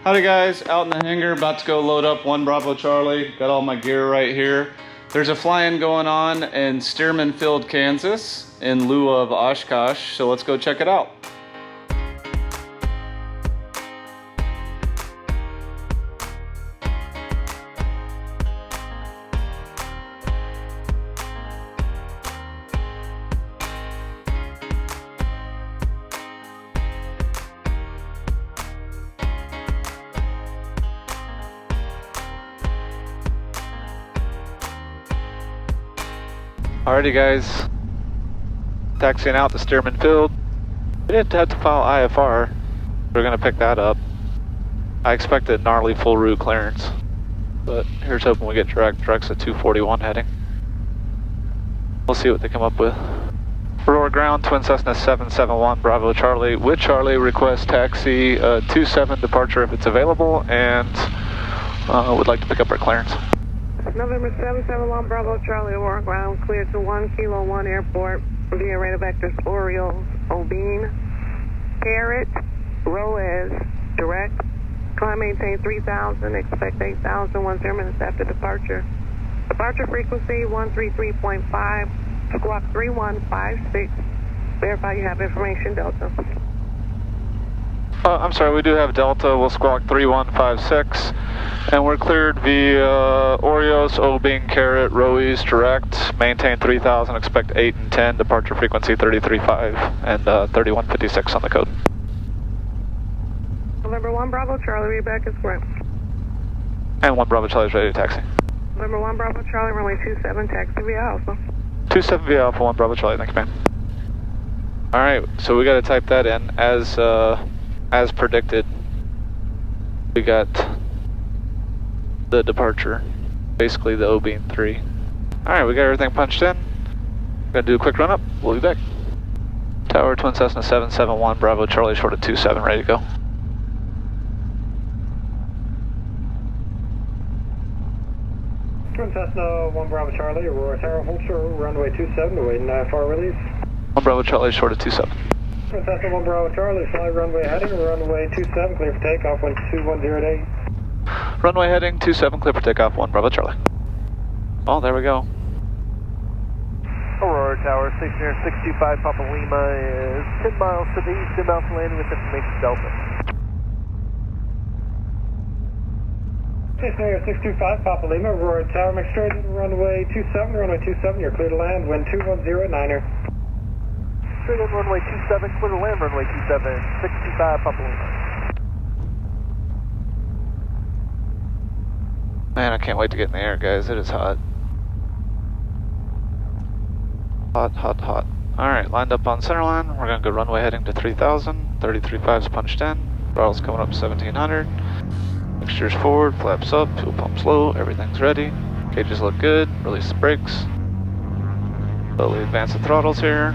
Howdy guys, out in the hangar, about to go load up 1 Bravo Charlie. Got all my gear right here. There's a fly-in going on in Stearman Field, Kansas, in lieu of Oshkosh, so let's go check it out. Alrighty guys, taxiing out to Stearman Field. We didn't have to file IFR. We're gonna pick that up. I expected gnarly full route clearance, but here's hoping we get directs at 241 heading. We'll see what they come up with. Aurora ground, Twin Cessna 771 Bravo Charlie. With Charlie, request taxi 27 departure if it's available, and would like to pick up our clearance. November 771 Bravo Charlie, Aurora ground, cleared to 1 Kilo 1 airport via radar vectors Orioles, Obene, Carrot, Roez, direct, climb maintain 3000, expect 8000, 10 minutes after departure. Departure frequency 133.5, squawk 3156, verify you have information Delta. I'm sorry, we do have Delta, we'll squawk 3156. And we're cleared via Oreos, Obene, Carrot, Roes, direct, maintain 3000, expect 8 and 10, departure frequency 33.5 and 3156 on the code. November 1 Bravo Charlie, read back is correct. And 1 Bravo Charlie is ready to taxi. November 1 Bravo Charlie, runway 27, taxi via Alpha. 27 via Alpha, 1 Bravo Charlie, thank you man. Alright, so we gotta type that in as predicted. We got the departure, basically the Obene 3. Alright, we got everything punched in. Gonna do a quick run up, we'll be back. Tower, Twin Cessna 771, Bravo Charlie, short of 27, ready to go. Twin Cessna 1 Bravo Charlie, Aurora Tower, hold short, runway 27, awaiting IFR release. 1 Bravo Charlie, short of 27. Twin Cessna 1 Bravo Charlie, fly runway heading, runway 27, clear for takeoff, 12108. Runway heading 27, clear for takeoff, 1 Bravo Charlie. Oh, there we go. Aurora Tower, stationary 625 Papa Lima is 10 miles to the east, inbound for landing with information Delta. Stationary 625 Papa Lima, Aurora Tower, make straight into runway 27, you're clear to land, wind 210 at 9er. Straight in runway 27, clear to land runway 27, 625 Papa Lima. Man, I can't wait to get in the air, guys. It is hot. Hot, hot, hot. Alright, lined up on centerline. We're going to go runway heading to 3000. 33.5's punched in. Throttle's coming up 1700. Mixture's forward, flaps up, fuel pump's low. Everything's ready. Gauges look good. Release the brakes. Slowly advance the throttles here.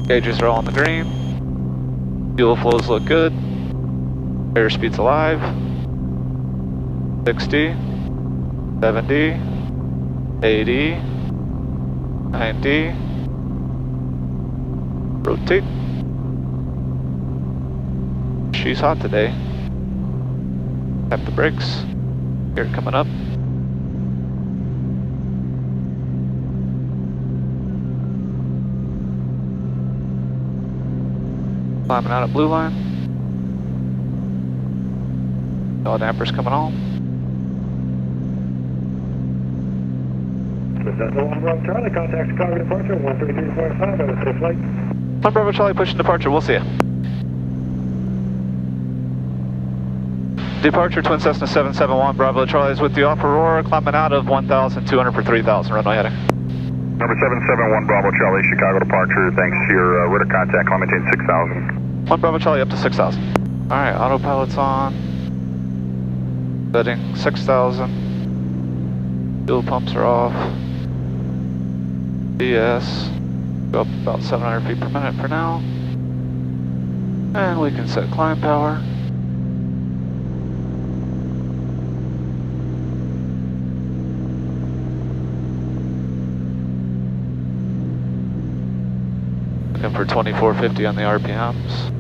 Gauges are all on the green. Fuel flows look good. Airspeed's alive. 60, 70, 80, 90, rotate. She's hot today. Tap the brakes. Here coming up. Climbing out at blue line. All dampers coming on. Cessna 1 Bravo Charlie, contact Chicago departure, 133.5, have a safe flight. 1 Bravo Charlie pushing departure, we'll see ya. Departure, Twin Cessna 771, Bravo Charlie is with you off Aurora, climbing out of 1,200 for 3,000, runway heading. Number 771 Bravo Charlie, Chicago departure, thanks to your radar contact, climb maintain 6,000. 1 Bravo Charlie up to 6,000. Alright, autopilot's on. Setting 6,000. Fuel pumps are off. DS, go up about 700 feet per minute for now. And we can set climb power. Looking for 2450 on the RPMs.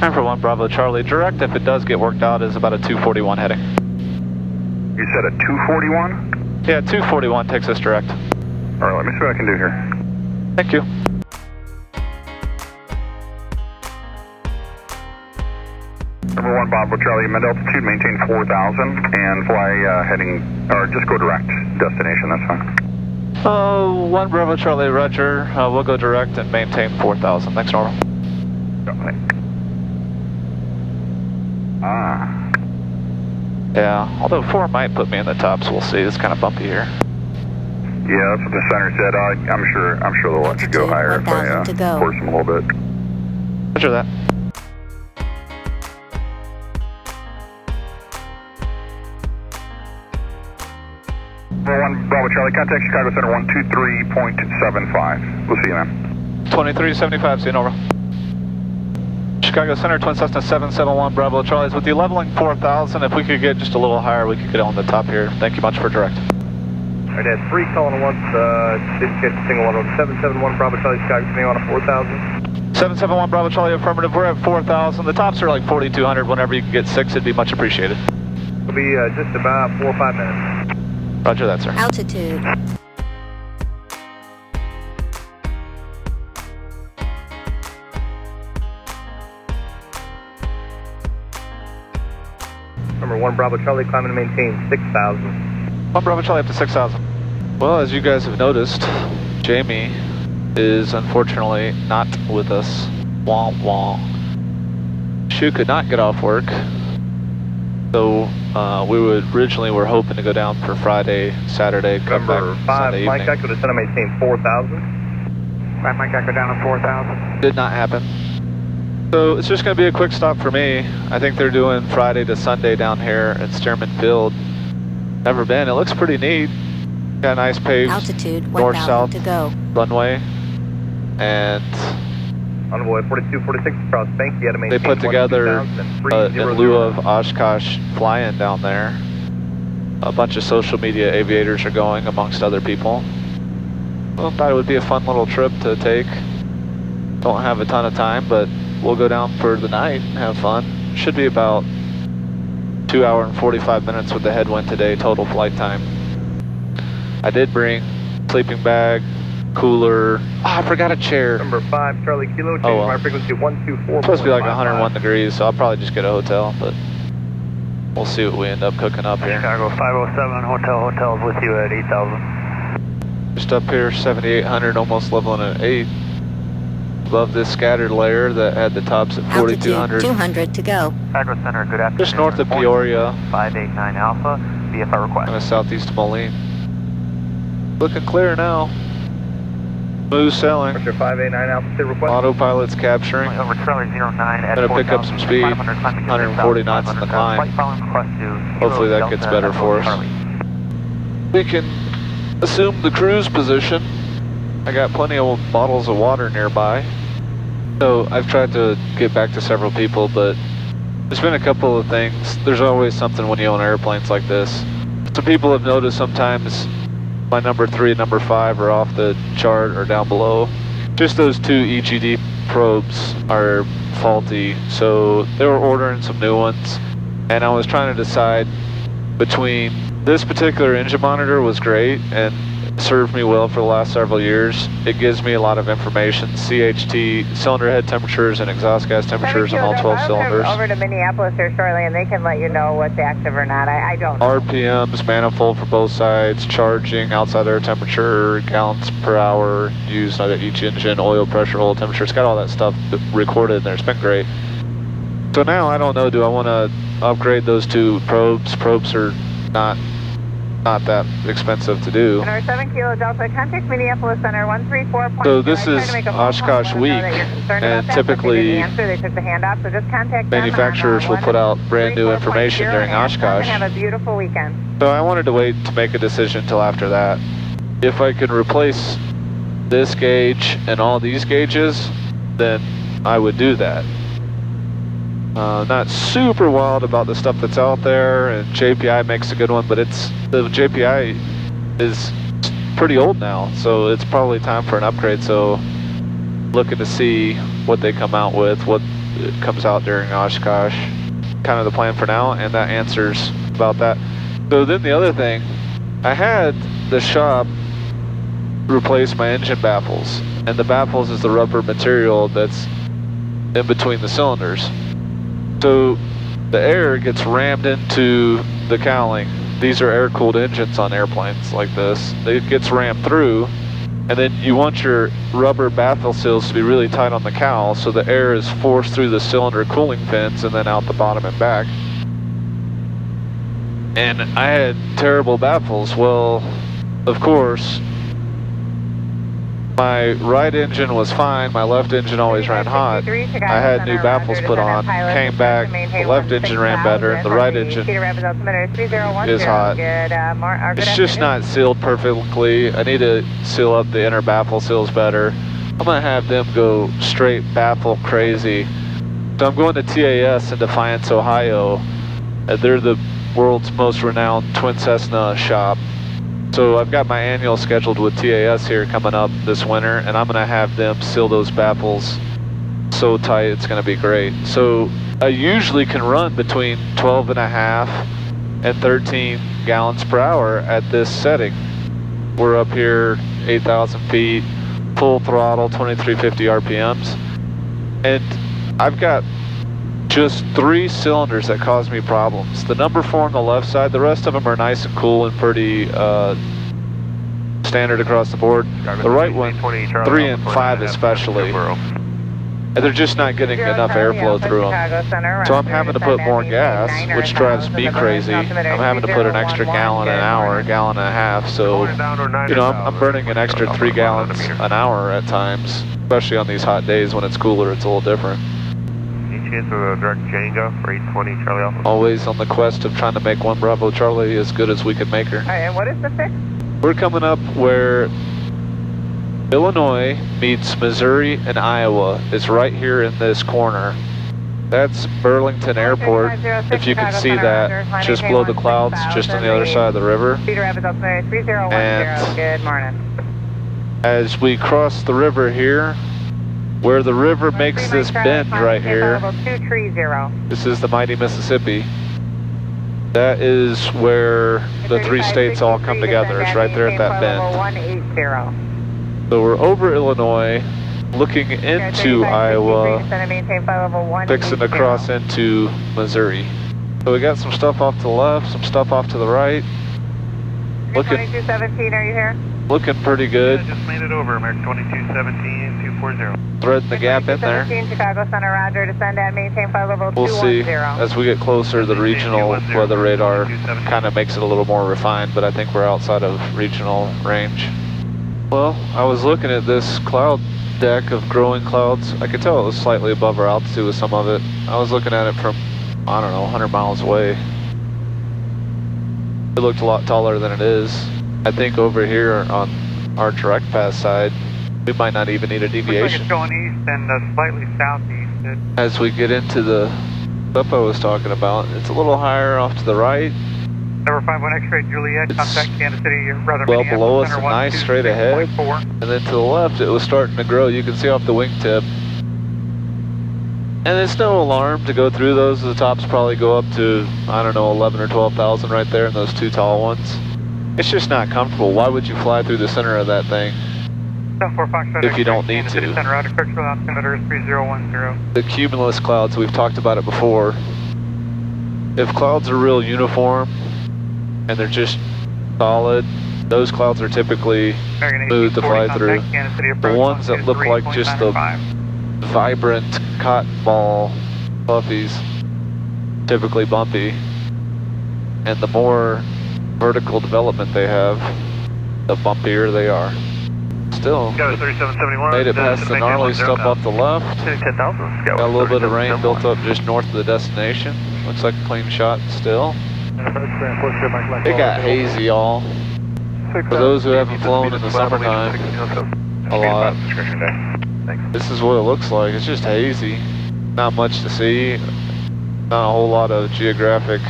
Time for 1 Bravo Charlie. Direct, if it does get worked out, is about a 241 heading. You said a 241? Yeah, 241 takes us direct. Alright, let me see what I can do here. Thank you. Number 1 Bravo Charlie, mid altitude, maintain 4,000 and fly heading, or just go direct destination, that's fine. 1 Bravo Charlie, roger. We'll go direct and maintain 4,000. Thanks, Normal. Yeah, although 4 might put me in the top, so we'll see. It's kind of bumpy here. Yeah, that's what the center said. I'm sure they'll let you go higher if I force them a little bit. Roger that. Number 1 Bravo Charlie, contact Chicago Center 123.75. We'll see you, man. 2375, see you, Normal. Chicago Center, Twin Cessna 771 Bravo Charlie's with you leveling 4,000. If we could get just a little higher, we could get on the top here. Thank you much for direct. Alright, that's 3 calling once, didn't get a single one on 771 Bravo Charlie, Chicago Center on a 4,000. 771 Bravo Charlie, affirmative. We're at 4,000. The tops are like 4,200. Whenever you can get 6, it'd be much appreciated. It'll be just about 4 or 5 minutes. Roger that, sir. Altitude. Number 1 Bravo Charlie, climbing to maintain 6,000. 1 Bravo Charlie up to 6,000. Well, as you guys have noticed, Jamie is unfortunately not with us. Wah wah. Shu could not get off work. So we originally were hoping to go down for Friday, Saturday, come Number back 5 Sunday Mike evening. Echo to center maintain 4,000. 5 Mike Echo down to 4,000. Did not happen. So it's just going to be a quick stop for me. I think they're doing Friday to Sunday down here at Stearman Field. Never been. It looks pretty neat. Got a nice paved Altitude, 1,000 north-south to go. runway. And Envoy 4246 across bank, you had to they maintain put together, 1,2000 in lieu of Oshkosh fly-in down there, a bunch of social media aviators are going amongst other people. Well, thought it would be a fun little trip to take. Don't have a ton of time, but we'll go down for the night and have fun. Should be about 2 hours and 45 minutes with the headwind today, total flight time. I did bring sleeping bag, cooler. Oh, I forgot a chair. Number 5 Charlie Kilo, change my frequency 124. It's supposed to be like 101 degrees, so I'll probably just get a hotel, but we'll see what we end up cooking up here. Chicago 507 hotels with you at 8,000. Just up here, 7,800, almost leveling at 8. Above this scattered layer that had the tops at 4,200. Altitude, 200 to go. Chicago Center, good afternoon. Just north of Peoria. 589 Alpha, VFR request. Kind of southeast of Moline. Looking clear now. Smooth sailing. What's your 589 Alpha request? Autopilot's capturing. Over Charlie 09 at Gonna pick up some speed. 140 knots in the climb. Hopefully that gets better for us. We can assume the cruise position. I got plenty of bottles of water nearby. So I've tried to get back to several people, but there's been a couple of things. There's always something when you own airplanes like this. Some people have noticed sometimes my number 3 and number 5 are off the chart or down below. Just those 2 EGD probes are faulty, so they were ordering some new ones, and I was trying to decide between this particular engine monitor was great and served me well for the last several years. It gives me a lot of information, CHT, cylinder head temperatures and exhaust gas temperatures on all 12 cylinders. Over to Minneapolis here shortly, and they can let you know what's active or not. I don't know. RPMs, manifold for both sides, charging, outside air temperature, gallons per hour used at each engine, oil pressure, oil temperature. It's got all that stuff recorded in there. It's been great. So now I don't know, do I want to upgrade those 2 probes? Probes are not that expensive to do. Number 7 Kilo Delta, contact Minneapolis Center 134. So this is Oshkosh week, and typically manufacturers will put out brand new information during Oshkosh. Have a beautiful weekend. So I wanted to wait to make a decision till after that. If I can replace this gauge and all these gauges, then I would do that. Not super wild about the stuff that's out there, and JPI makes a good one, but the JPI is pretty old now, so it's probably time for an upgrade. So looking to see what they come out with, what it comes out during Oshkosh. Kind of the plan for now, and that answers about that. So then the other thing, I had the shop replace my engine baffles, and the baffles is the rubber material that's in between the cylinders. So the air gets rammed into the cowling. These are air-cooled engines on airplanes like this. It gets rammed through, and then you want your rubber baffle seals to be really tight on the cowl so the air is forced through the cylinder cooling fins and then out the bottom and back. And I had terrible baffles. Well, of course, my right engine was fine, my left engine always ran hot. I had new baffles put on, came back, the left engine ran better, the right engine is hot. It's just not sealed perfectly. I need to seal up the inner baffle seals better. I'm gonna have them go straight baffle crazy. So I'm going to TAS in Defiance, Ohio. They're the world's most renowned twin Cessna shop. So I've got my annual scheduled with TAS here coming up this winter, and I'm gonna have them seal those baffles so tight, it's gonna be great. So I usually can run between 12.5 and 13 gallons per hour at this setting. We're up here 8,000 feet, full throttle, 2350 RPMs. And I've got just 3 cylinders that cause me problems. The number 4 on the left side, the rest of them are nice and cool and pretty standard across the board. The right one, 3 and 5 especially, and they're just not getting enough airflow through them. So I'm having to put more gas, which drives me crazy. I'm having to put an extra gallon an hour, gallon and a half. So, you know, I'm burning an extra 3 gallons an hour at times, especially on these hot days when it's cooler, it's a little different. Chance of a direct Django for 820 Charlie Alpha. Always on the quest of trying to make 1 Bravo Charlie as good as we can make her. All right, and what is the fix? We're coming up where Illinois meets Missouri and Iowa. Is right here in this corner. That's Burlington Airport, if you can see that, just below the clouds, just on the other side of the river. And good morning. as we cross the river here, where the river makes this bend right here, this is the mighty Mississippi. That is where the 3 states all come together. It's right there at that bend. So we're over Illinois, looking into Iowa, fixing to cross into Missouri. So we got some stuff off to the left, some stuff off to the right. Looking 2217, are you here? Looking pretty good. Just made it over, American 2217, 240. Threading the gap in there. Chicago Center, Roger, descend and maintain flight level 210. We'll see as we get closer. The regional weather radar kind of makes it a little more refined, but I think we're outside of regional range. Well, I was looking at this cloud deck of growing clouds. I could tell it was slightly above our altitude with some of it. I was looking at it from, I don't know, 100 miles away. It looked a lot taller than it is. I think over here on our direct path side, we might not even need a deviation. It's going east and slightly southeast. As we get into the stuff I was talking about, it's a little higher off to the right. Number 51 X-ray Juliet, contact Kansas City, rather well below us and nice straight ahead. And then to the left, it was starting to grow. You can see off the wingtip. And it's no alarm to go through those. The tops probably go up to, I don't know, 11 or 12,000 right there in those 2 tall ones. It's just not comfortable. Why would you fly through the center of that thing if you don't need to? The cumulus clouds, we've talked about it before. If clouds are real uniform and they're just solid, those clouds are typically smooth to fly through. The ones that look like just the vibrant cotton ball puffies, typically bumpy. And the more vertical development they have, the bumpier they are. Still, made it past the gnarly stuff off the left. Got a little bit of rain built up just north of the destination. Looks like a clean shot still. It got hazy, y'all. For those who haven't flown in the summertime a lot, this is what it looks like. It's just hazy. Not much to see. Not a whole lot of geographic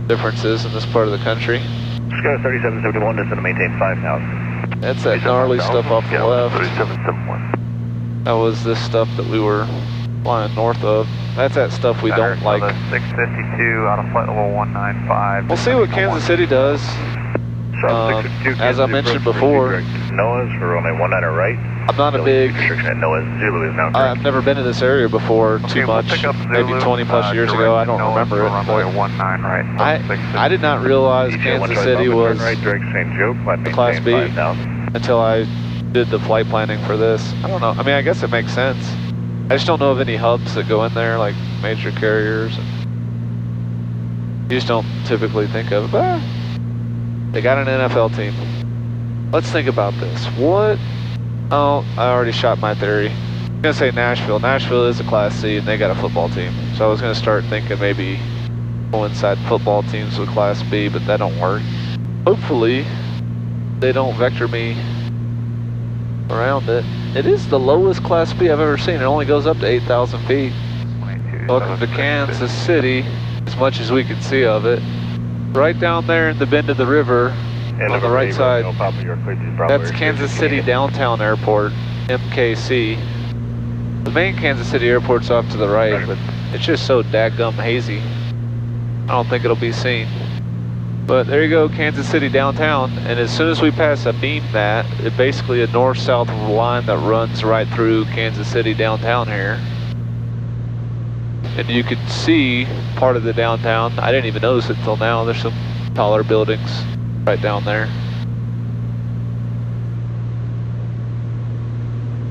differences in this part of the country. Sky 3771 is going to maintain 5,000. That's that gnarly stuff off the left. 3771. That was this stuff that we were flying north of. That's that stuff we don't like. 652 out of flight level 195. We'll see what Kansas City does. As I mentioned before, Noah's for runway 19 right. I'm not a big. Restriction at Noah's. Zulu is now correct. I've never been to this area before too much. Maybe 20 plus years ago. I don't remember it. Runway 19 right. I did not realize Kansas City was the Class B until I did the flight planning for this. I don't know. I mean, I guess it makes sense. I just don't know of any hubs that go in there, like major carriers. You just don't typically think of it. But they got an NFL team. Let's think about this. What? Oh, I already shot my theory. I'm going to say Nashville. Nashville is a Class C, and they got a football team. So I was going to start thinking maybe coincide football teams with Class B, but that don't work. Hopefully, they don't vector me around it. It is the lowest Class B I've ever seen. It only goes up to 8,000 feet. Welcome to Kansas City, as much as we can see of it. Right down there in the bend of the river, on the right side, that's Kansas City Downtown Airport, MKC. The main Kansas City Airport's off to the right, but it's just so dadgum hazy. I don't think it'll be seen. But there you go, Kansas City Downtown, and as soon as we pass a beam mat, it's basically a north-south line that runs right through Kansas City Downtown here. And you can see part of the downtown. I didn't even notice it till now. There's some taller buildings right down there.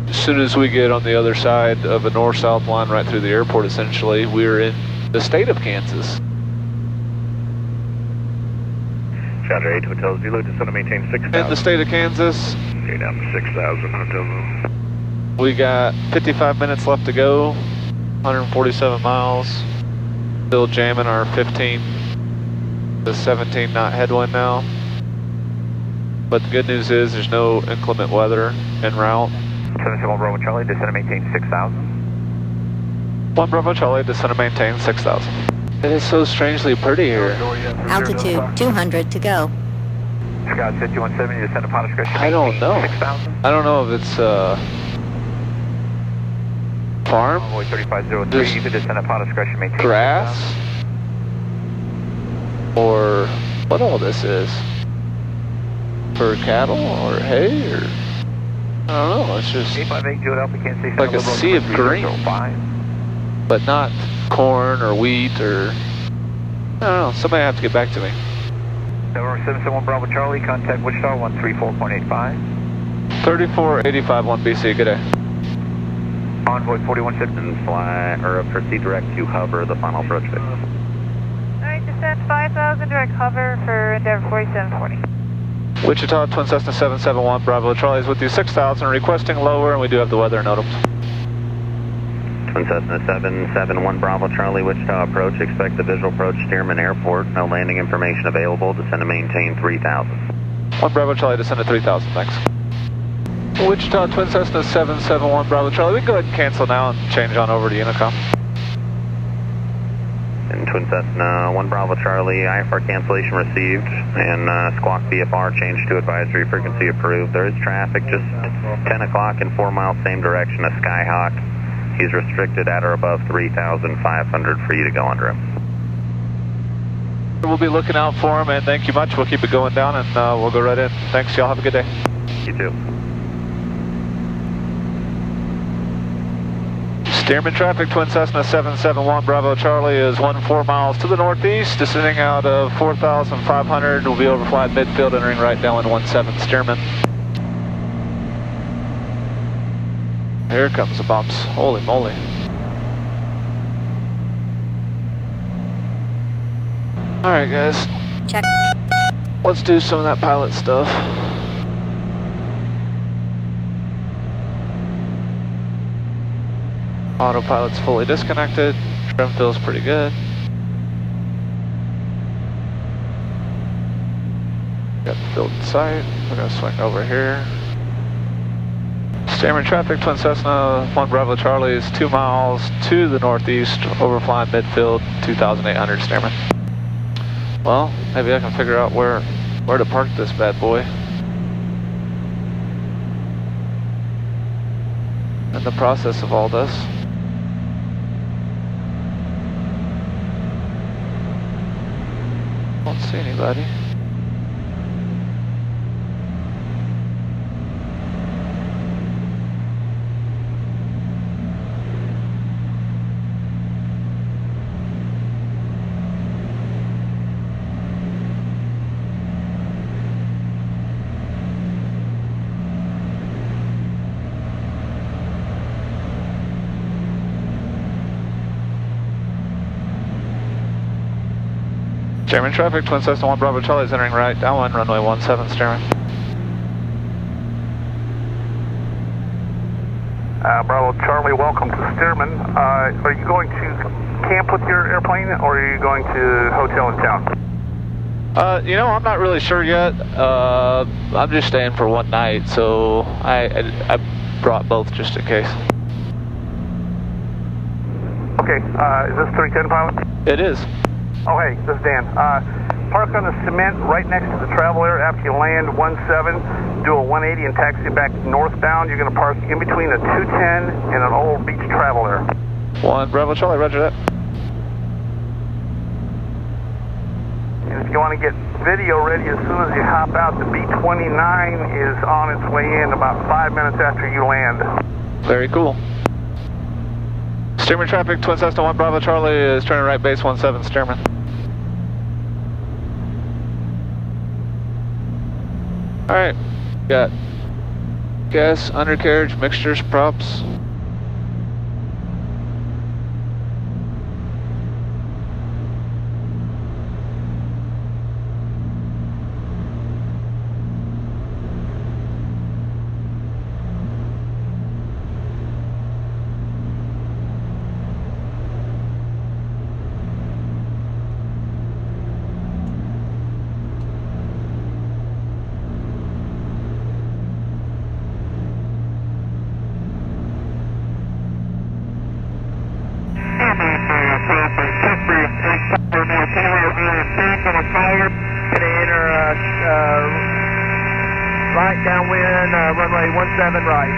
As soon as we get on the other side of a north-south line right through the airport, essentially, we're in the state of Kansas. Challenger 8 Hotel Zulu, just want to maintain 6,000. In the state of Kansas. Okay, down to 6,000 Hotel Zulu. We got 55 minutes left to go, 147 miles. Still jamming our 15 to 17 knot headwind now. But the good news is there's no inclement weather en route. 771 Bravo Charlie, descend and maintain 6,000. 1 Bravo Charlie, descend and maintain 6,000. It is so strangely pretty here. Altitude 200 to go. Scott 5170, descend upon discretion. I don't know. 6,000. I don't know if it's farm, Runway 3503, you can descend upon discretion, maintain grass, 6,000. or what all this is. For cattle or hay or I don't know. It's just 858 Jude Alpha, Kansas City, like a sea of green, but not corn or wheat or I don't know. Somebody have to get back to me. November 771 Bravo Charlie, contact Wichita 134.85. 3485 1BC. Good day. Envoy 4160. Fly or proceed direct to hover the final approach phase. Alright, descend 5,000 direct hover for Endeavour 4740. Wichita, Twin Cessna 771 Bravo Charlie is with you 6,000, requesting lower, and we do have the weather NOTAMs. Twin Cessna 771 Bravo Charlie, Wichita approach. Expect the visual approach Stearman Airport. No landing information available. Descend and maintain 3,000. 1 Bravo Charlie, descend to 3,000, thanks. Wichita, Twin Cessna 771 Bravo Charlie. We can go ahead and cancel now and change on over to Unicom. And Twin Cessna 1 Bravo Charlie, IFR cancellation received, and squawk VFR changed to advisory frequency approved. There is traffic just 10 o'clock and 4 miles same direction, a Skyhawk. He's restricted at or above 3,500 for you to go under him. We'll be looking out for him, and thank you much. We'll keep it going down, and we'll go right in. Thanks, y'all. Have a good day. You too. Stearman traffic, Twin Cessna 771 Bravo Charlie is 14 miles to the northeast, descending out of 4,500. We'll be overflying midfield, entering right down in 17 Stearman. Here comes the bumps. Holy moly. Alright guys. Check. Let's do some of that pilot stuff. Autopilot's fully disconnected. Trim feels pretty good. Got the field in sight. We're gonna swing over here. Stearman traffic, Twin Cessna 1 Bravo Charlie is 2 miles to the northeast, overflying midfield, 2,800 Stearman. Well, maybe I can figure out where to park this bad boy. In the process of all this. don't see anybody. Stearman traffic, Twin Cessna 1 Bravo Charlie is entering right, downwind runway 17 Stearman. Bravo Charlie, welcome to Stearman. Are you going to camp with your airplane, or are you going to hotel in town? You know, I'm not really sure yet. I'm just staying for one night, so I brought both just in case. Okay, is this 310 pilot? It is. Oh, hey, this is Dan. Park on the cement right next to the Traveler after you land 17, do a 180 and taxi back northbound. You're going to park in between a 210 and an old beach Traveler. 1 Bravo Charlie, roger that. And if you want to get video ready as soon as you hop out, the B-29 is on its way in about 5 minutes after you land. Very cool. Stearman traffic, Twin Cessna 1 Bravo Charlie is turning right base 17 Stearman. Alright, got gas, undercarriage, mixtures, props. Right downwind, runway 17 right.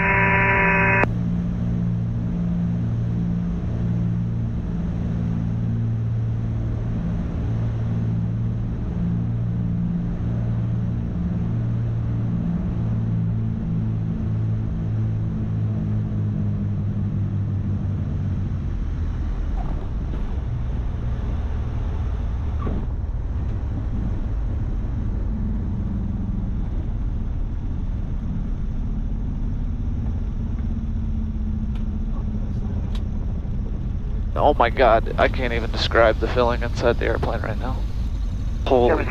Oh my god, I can't even describe the feeling inside the airplane right now. Holy Red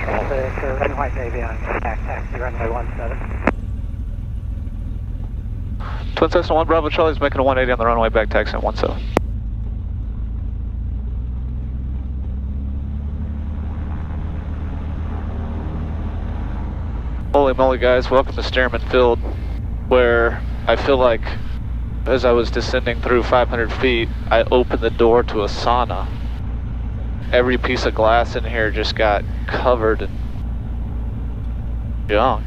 and white Navy on taxi runway 17. Twin Cessna 1 Bravo Charlie is making a 180 on the runway back taxi at 17. Holy moly guys, welcome to Stearman Field, where I feel like as I was descending through 500 feet, I opened the door to a sauna. Every piece of glass in here just got covered in junk.